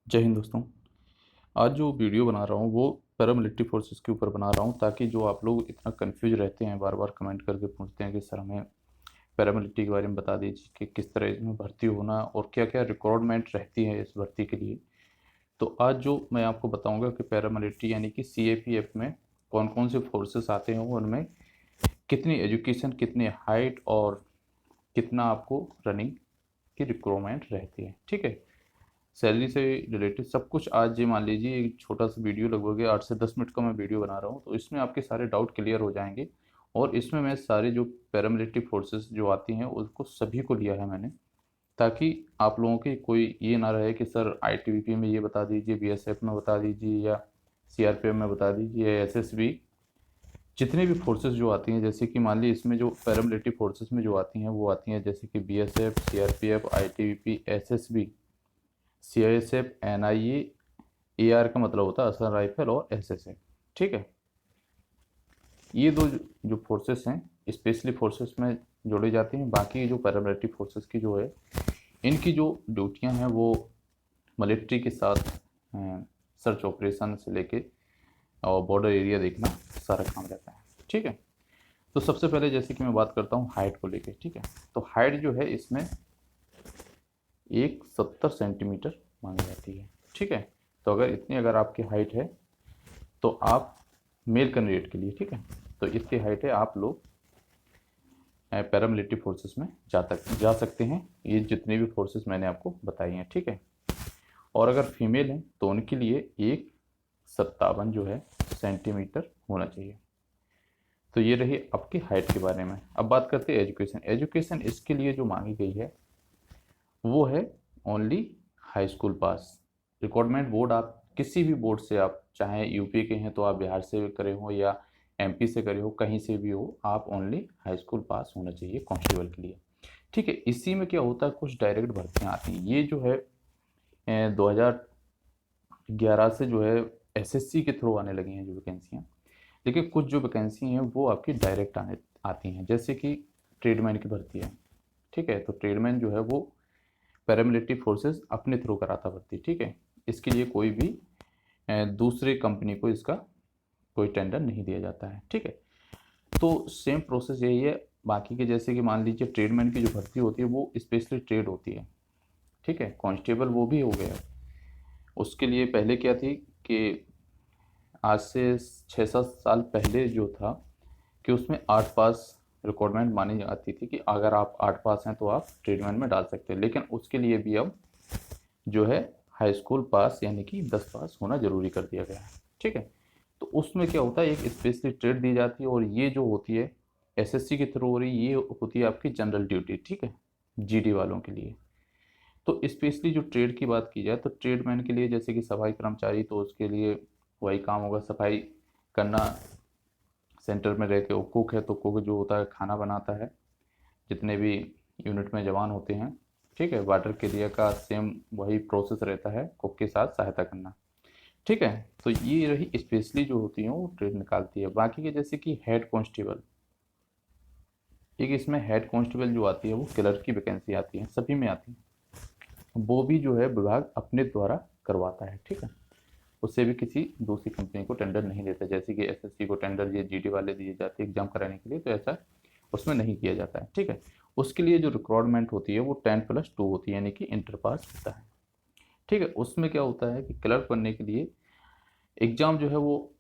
जय हिंद दोस्तों। आज जो वीडियो बना रहा हूँ वो पैरामिलिट्री फोर्सेस के ऊपर बना रहा हूँ, ताकि जो आप लोग इतना कंफ्यूज रहते हैं, बार बार कमेंट करके पूछते हैं कि सर हमें पैरामिलिट्री के बारे में बता दीजिए कि किस तरह इसमें भर्ती होना और क्या क्या रिक्वायरमेंट रहती है इस भर्ती के लिए। तो आज जो मैं आपको बताऊँगा कि पैरामिलिट्री यानी कि CAPF में कौन कौन से फोर्सेस आते हैं, उनमें कितनी एजुकेशन, कितनी हाइट और कितना आपको रनिंग की रिक्वायरमेंट रहती है। ठीक है, सैलरी से रिलेटेड सब कुछ आज ये मान लीजिए एक छोटा सा वीडियो, लगभग 8 से 10 मिनट का मैं वीडियो बना रहा हूँ, तो इसमें आपके सारे डाउट क्लियर हो जाएंगे। और इसमें मैं सारे जो पैरामिलिट्री फोर्सेस जो आती हैं उसको सभी को लिया है मैंने, ताकि आप लोगों की कोई ये ना रहे कि सर ITBP में ये बता दीजिए, BSF में बता दीजिए, या CRPF में बता दीजिए, या SSB। जितने भी फोर्सेस जो आती हैं, जैसे कि मान लीजिए इसमें जो पैरामिलिट्री फोर्सेस में जो आती हैं वो आती हैं जैसे कि BSF, CRPF, ITBP, SSB, CISF, NIA, AR का मतलब होता है असम राइफल, और SSF। ठीक है, ये दो जो फोर्सेस हैं स्पेशली फोर्सेस में जोड़ी जाती हैं। बाकी जो पैरामिलिट्री फोर्सेस की जो है, इनकी जो ड्यूटियां हैं वो मिलिट्री के साथ सर्च ऑपरेशन से लेके और बॉर्डर एरिया देखना, सारा काम रहता है। ठीक है, तो सबसे पहले जैसे कि मैं बात करता हूँ हाइट को लेके। ठीक है, तो हाइट जो है इसमें 170 सेंटीमीटर मांगी जाती है। ठीक है, तो अगर आपकी हाइट है तो आप मेल कैंडिडेट के लिए, ठीक है, तो इतनी हाइट है, आप लोग पैरामिलिट्री फोर्सेस में जा सकते हैं। ये जितने भी फोर्सेस मैंने आपको बताई हैं। ठीक है, और अगर फीमेल हैं तो उनके लिए 157 जो है सेंटीमीटर होना चाहिए। तो ये रही आपकी हाइट के बारे में। अब बात करते हैं एजुकेशन। एजुकेशन इसके लिए जो मांगी गई है वो है ओनली हाई स्कूल पास। रिक्वायरमेंट बोर्ड, आप किसी भी बोर्ड से, आप चाहे यूपी के हैं तो आप बिहार से करे हो या MP से करे हो, कहीं से भी हो, आप ओनली हाई स्कूल पास होना चाहिए कांस्टेबल के लिए। ठीक है, इसी में क्या होता है, कुछ डायरेक्ट भर्तियाँ आती हैं। ये जो है 2011 से जो है SSC के थ्रू आने लगी हैं जो वैकेंसियाँ, लेकिन कुछ जो वैकेंसी हैं वो आपकी डायरेक्ट आती हैं, जैसे कि ट्रेडमैन की भर्ती है। ठीक है, तो ट्रेडमैन जो है वो पैरामिलिट्री फोर्सेस अपने थ्रू कराता भर्ती। ठीक है, इसके लिए कोई भी दूसरी कंपनी को इसका कोई टेंडर नहीं दिया जाता है। ठीक है, तो सेम प्रोसेस यही है बाकी के, जैसे कि मान लीजिए ट्रेडमैन की जो भर्ती होती है वो स्पेशली ट्रेड होती है। ठीक है, कांस्टेबल वो भी हो गया। उसके लिए पहले क्या थी कि आज से 6-7 साल पहले जो था कि उसमें 8 पास रिक्वायरमेंट मानी जाती थी कि अगर आप 8 पास हैं तो आप ट्रेडमैन में डाल सकते हैं, लेकिन उसके लिए भी अब जो है हाई स्कूल पास यानी कि 10 पास होना जरूरी कर दिया गया है। ठीक है, तो उसमें क्या होता है, एक स्पेशली ट्रेड दी जाती है, और ये जो होती है SSC के थ्रू हो रही, ये होती है आपकी जनरल ड्यूटी। ठीक है, GD वालों के लिए। तो स्पेशली जो ट्रेड की बात की जाए तो ट्रेडमैन के लिए जैसे कि सफाई कर्मचारी, तो उसके लिए वही काम होगा, सफाई करना। सेंटर में रह के वो कुक है, तो कुक जो होता है खाना बनाता है जितने भी यूनिट में जवान होते हैं। ठीक है, वाटर के एरिया का सेम वही प्रोसेस रहता है, कुक के साथ सहायता करना। ठीक है, तो ये रही स्पेशली जो होती है वो ट्रेड निकालती है। बाकी के जैसे कि हेड कांस्टेबल, एक इसमें हेड कांस्टेबल जो आती है वो क्लर्क की वैकेंसी आती है, सभी में आती है। वो भी जो है विभाग अपने द्वारा करवाता है। ठीक है, उससे भी किसी दूसरी कंपनी को टेंडर नहीं देता, जैसे कि SSC को टेंडर ये GD वाले दिए जाते हैं एग्जाम कराने के लिए, तो ऐसा उसमें नहीं किया जाता है। ठीक है, उसके लिए जो रिक्वायरमेंट होती है वो 10+2 होती है, यानी कि इंटर पास होता है। ठीक है, उसमें क्या होता है कि क्लर्क बनने के लिए एग्ज़ाम जो है वो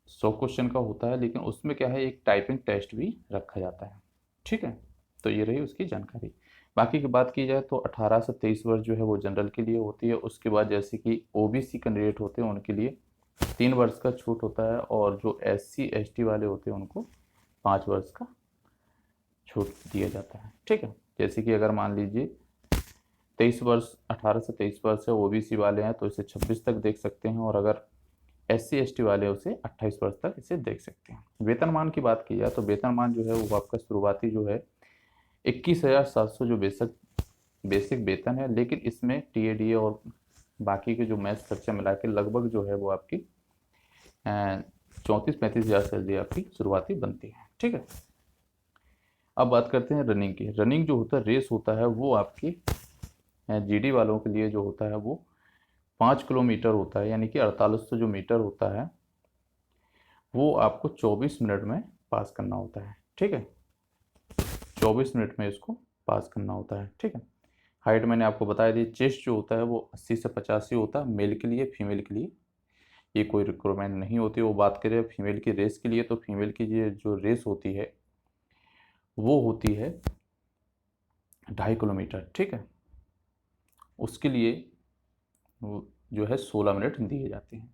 100 क्वेश्चन का होता है, लेकिन उसमें क्या है, एक टाइपिंग टेस्ट भी रखा जाता है। ठीक है, तो ये रही उसकी जानकारी। बाकी की बात की जाए तो 18 से 23 वर्ष जो है वो जनरल के लिए होती है। उसके बाद जैसे कि OBC कैंडिडेट होते हैं उनके लिए 3 वर्ष का छूट होता है, और जो SC ST वाले होते हैं उनको 5 वर्ष का छूट दिया जाता है। ठीक है, जैसे कि अगर मान लीजिए 23 वर्ष, 18 से 23 वर्ष है, OBC वाले हैं तो इसे 26 तक देख सकते हैं, और अगर SC ST वाले उसे 28 वर्ष तक इसे देख सकते हैं। वेतनमान की बात की जाए तो वेतनमान जो है वो आपका शुरुआती जो है 21,700 जो बेसिक वेतन है, लेकिन इसमें TADA और बाकी के जो मैच खर्चा मिला के लगभग जो है वो आपकी 34-35 हज़ार सैलरी आपकी शुरुआती बनती है। ठीक है, अब बात करते हैं रनिंग की। रनिंग जो होता है, रेस होता है, वो आपकी GD वालों के लिए जो होता है वो 5 किलोमीटर होता है, यानी कि 4800 जो मीटर होता है वो आपको 24 मिनट में पास करना होता है। ठीक है, 24 मिनट में इसको पास करना होता है। ठीक है, हाइट मैंने आपको बताया दी। चेस्ट जो होता है वो 80 से 85 होता है मेल के लिए। फीमेल के लिए ये कोई रिक्वायरमेंट नहीं होती। वो बात करें फीमेल की रेस के लिए, तो फीमेल की ये जो रेस होती है वो होती है 2.5 किलोमीटर। ठीक है, उसके लिए वो जो है 16 मिनट दिए जाते हैं।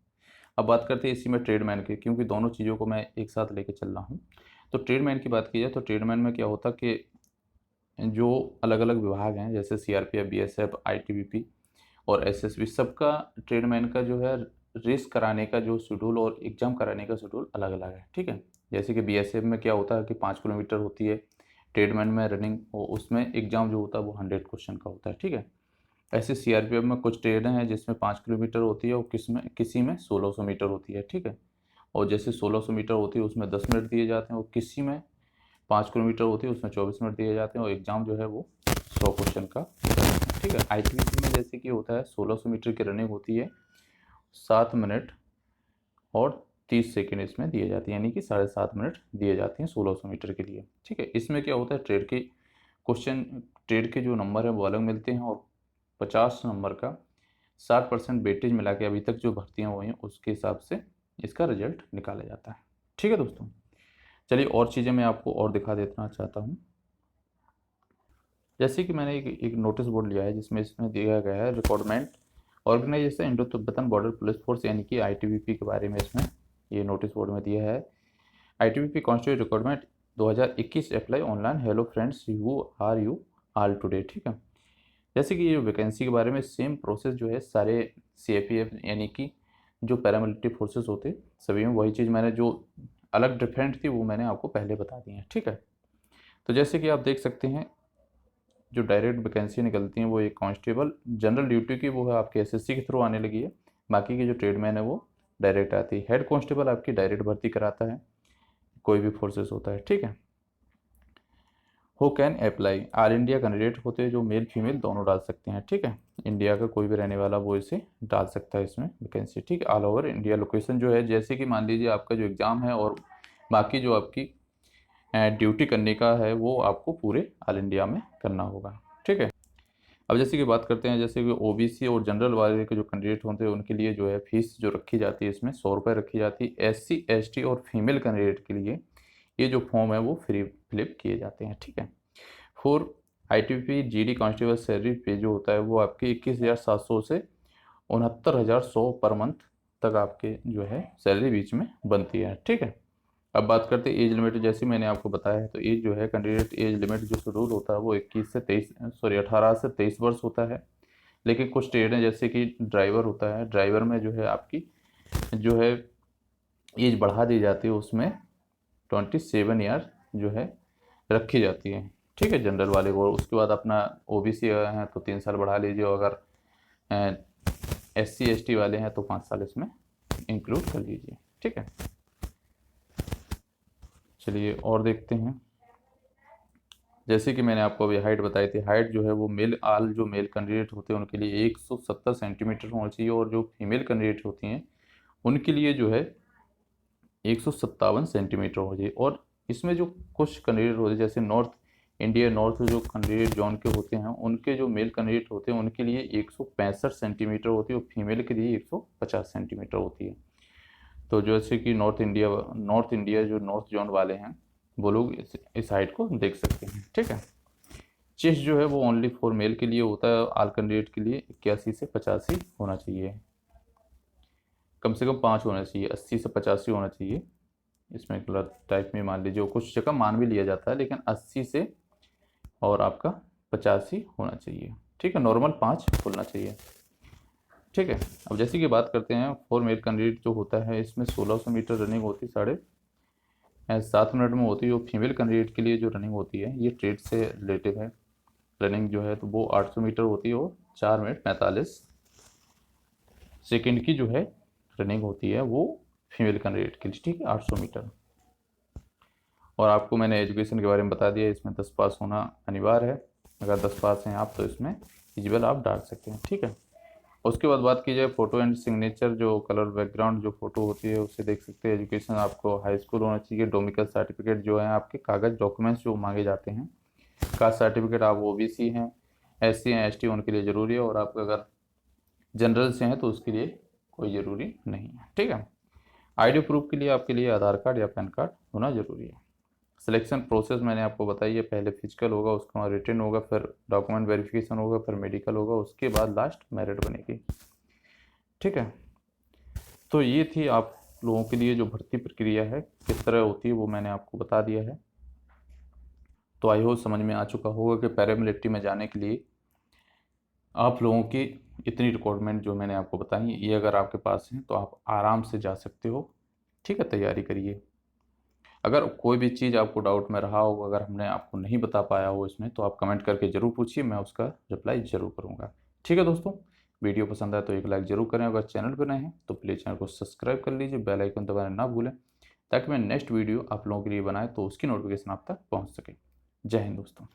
अब बात करते हैं इसी में ट्रेडमैन की, क्योंकि दोनों चीज़ों को मैं एक साथ लेके चल रहा हूँ। तो ट्रेडमैन की बात की जाए तो ट्रेडमैन में क्या होता कि जो अलग अलग विभाग हैं जैसे सीआरपीएफ, बीएसएफ, आईटीबीपी और एसएसबी, सबका ट्रेडमैन का जो है रेस कराने का जो शेड्यूल और एग्ज़ाम कराने का शेड्यूल अलग अलग है। ठीक है, जैसे कि बीएसएफ में क्या होता है कि 5 किलोमीटर होती है। ट्रेडमैन में रनिंग, उसमें एग्ज़ाम जो होता है वो 100 क्वेश्चन का होता है। ठीक है, ऐसे सीआरपीएफ में कुछ ट्रेड हैं जिसमें 5 किलोमीटर होती है और किसी में 1600 मीटर होती है। ठीक है, और जैसे 1600 मीटर होती है उसमें 10 मिनट दिए जाते हैं, और किसी में 5 किलोमीटर होती है उसमें 24 मिनट दिए जाते हैं, और एग्ज़ाम जो है वो 100 क्वेश्चन का। ठीक है, आईटीबीपी में जैसे कि होता है 1600 मीटर की रनिंग होती है, 7 मिनट और 30 सेकेंड इसमें दिए जाते हैं, यानी कि 7.5 मिनट दिए जाते हैं 1600 मीटर के लिए। ठीक है, इसमें क्या होता है ट्रेड के जो नंबर है वो अलग मिलते हैं, और 50 नंबर का 60% वेटेज मिला के अभी तक जो भर्तियाँ हुई हैं उसके हिसाब से इसका रिजल्ट निकाला जाता है। ठीक है दोस्तों, चलिए और चीज़ें मैं आपको और दिखा देना चाहता हूँ। जैसे कि मैंने एक नोटिस बोर्ड लिया है जिसमें इसमें दिया गया है requirement organisation Indo Tibetan border police force, यानी कि आईटीबीपी के बारे में इसमें ये नोटिस बोर्ड में दिया है। ITBP constitute requirement 2021 apply online. Hello friends, you are you all today. ठीक है, जैसे कि ये वैकेंसी के बारे में सेम प्रोसेस जो है सारे सीएपीएफ यानी कि जो पैरामिलिट्री फोर्सेस होते सभी में वही चीज़ मैंने जो अलग डिफरेंट थी वो मैंने आपको पहले बता दी है। ठीक है, तो जैसे कि आप देख सकते हैं जो डायरेक्ट वैकेंसी निकलती हैं वो एक कांस्टेबल जनरल ड्यूटी की वो है आपके एसएससी के थ्रू आने लगी है। बाकी की जो ट्रेडमैन है वो डायरेक्ट आती है। हेड कांस्टेबल आपकी डायरेक्ट भर्ती कराता है, कोई भी फोर्सेस होता है। ठीक है, who can apply, all India candidate होते हैं जो मेल फीमेल दोनों डाल सकते हैं। ठीक है, इंडिया का कोई भी रहने वाला वो इसे डाल सकता है इसमें वैकेंसी। ठीक है, ऑल ओवर इंडिया लोकेशन जो है, जैसे कि मान लीजिए आपका जो एग्ज़ाम है और बाकी जो आपकी ड्यूटी करने का है वो आपको पूरे ऑल इंडिया में करना होगा। ठीक है, अब जैसे कि बात करते हैं, जैसे कि ओबीसी और जनरल वाले के जो कैंडिडेट होते हैं उनके लिए जो है फीस जो रखी जाती है इसमें 100 रुपये रखी जाती है। एससी एसटी और फीमेल कैंडिडेट के लिए ये जो फॉर्म है वो फ्री फिलिप किए जाते हैं। ठीक है, for ITBP GD constable salary पे जो होता है वो आपके 21,700 से 69,100 पर मंथ तक आपके जो है सैलरी बीच में बनती है। ठीक है, अब बात करते हैं एज लिमिट। जैसे मैंने आपको बताया है तो एज जो है कैंडिडेट एज लिमिट जो शेड्यूल होता है वो 18 से 23 वर्ष होता है। लेकिन कुछ ट्रेड हैं जैसे कि ड्राइवर होता है, ड्राइवर में जो है आपकी जो है एज बढ़ा दी जाती है, उसमें 27 ईयर जो है रखी जाती है। ठीक है, जनरल वाले को। उसके बाद अपना ओबीसी है तो 3 साल बढ़ा लीजिए, अगर एससी एसटी वाले हैं तो 5 साल इसमें इंक्लूड कर लीजिए। ठीक है, चलिए और देखते हैं। जैसे कि मैंने आपको अभी हाइट बताई थी, हाइट जो है वो जो मेल कैंडिडेट होते हैं उनके लिए 170 सेंटीमीटर होना चाहिए, और जो फीमेल कैंडिडेट होती हैं उनके लिए जो है 157 सेंटीमीटर हो जाए। और इसमें जो कुछ कैंडिडेट होते हैं जैसे नॉर्थ जो कैंडिडेट जोन के होते हैं उनके जो मेल कैंडिडेट होते हैं उनके लिए 165 सेंटीमीटर होती है, और फीमेल के लिए 150 सेंटीमीटर होती है। तो जैसे कि नॉर्थ इंडिया जो नॉर्थ जोन वाले हैं वो लोग इस हाइट को देख सकते हैं। ठीक है, चेस्ट जो है वो ओनली फॉर मेल के लिए होता है, आल कैंडिडेट के लिए 81 से 85 होना चाहिए, कम से कम 5 होना चाहिए, 80 से 85 होना चाहिए। इसमें कलर टाइप में मान लीजिए कुछ जगह मान भी लिया जाता है, लेकिन 80 से और आपका 85 होना चाहिए। ठीक है, नॉर्मल 5 खुलना चाहिए। ठीक है, अब जैसे कि बात करते हैं फॉर मेल कैंडिडेट जो होता है इसमें 1600 मीटर रनिंग होती है, 7.5 मिनट में होती है। और फीमेल कैंडिडेट के लिए जो रनिंग होती है ये ट्रेड से रिलेटिव है। रनिंग जो है तो वो 800 मीटर होती है, और 4 मिनट 45 सेकेंड की जो है रनिंग होती है वो फीमेल कैंडिडेट के लिए। ठीक है, 800 मीटर। और आपको मैंने एजुकेशन के बारे में बता दिया, इसमें 10 पास होना अनिवार्य है। अगर 10 पास हैं आप तो इसमें एलिजिबल आप डाल सकते हैं। ठीक है, उसके बाद बात की जाए फ़ोटो एंड सिग्नेचर, जो कलर बैकग्राउंड जो फ़ोटो होती है उसे देख सकते हैं। एजुकेशन आपको हाई स्कूल होना चाहिए। डोमिकल सर्टिफिकेट जो है आपके कागज़ डॉक्यूमेंट्स जो मांगे जाते हैं, कास्ट सर्टिफिकेट, आप ओबीसी हैं, एससी हैं, एसटी, उनके लिए ज़रूरी है। और आप अगर जनरल से हैं तो उसके लिए कोई ज़रूरी नहीं है। ठीक है। आईडी प्रूफ के लिए आपके लिए आधार कार्ड या पैन कार्ड होना ज़रूरी है। सिलेक्शन प्रोसेस मैंने आपको बताई है, पहले फिजिकल होगा, उसके बाद रिटन होगा, फिर डॉक्यूमेंट वेरिफिकेशन होगा, फिर मेडिकल होगा, उसके बाद लास्ट मेरिट बनेगी। ठीक है। तो ये थी आप लोगों के लिए जो भर्ती प्रक्रिया है किस तरह होती है वो मैंने आपको बता दिया है। तो आई होप समझ में आ चुका होगा कि पैरामिलिट्री में जाने के लिए आप लोगों की इतनी रिक्वायरमेंट जो मैंने आपको बताई ये अगर आपके पास है तो आप आराम से जा सकते हो। ठीक है, तैयारी करिए। अगर कोई भी चीज़ आपको डाउट में रहा हो, अगर हमने आपको नहीं बता पाया हो इसमें, तो आप कमेंट करके ज़रूर पूछिए, मैं उसका रिप्लाई ज़रूर करूँगा। ठीक है दोस्तों, वीडियो पसंद आए तो एक लाइक ज़रूर करें। अगर चैनल पर नए हैं तो प्लीज़ चैनल को सब्सक्राइब कर लीजिए, बेल आइकन दबाना ना भूलें, ताकि मैं नेक्स्ट वीडियो आप लोगों के लिए बनाए तो उसकी नोटिफिकेशन आप तक पहुँच सके। जय हिंद दोस्तों।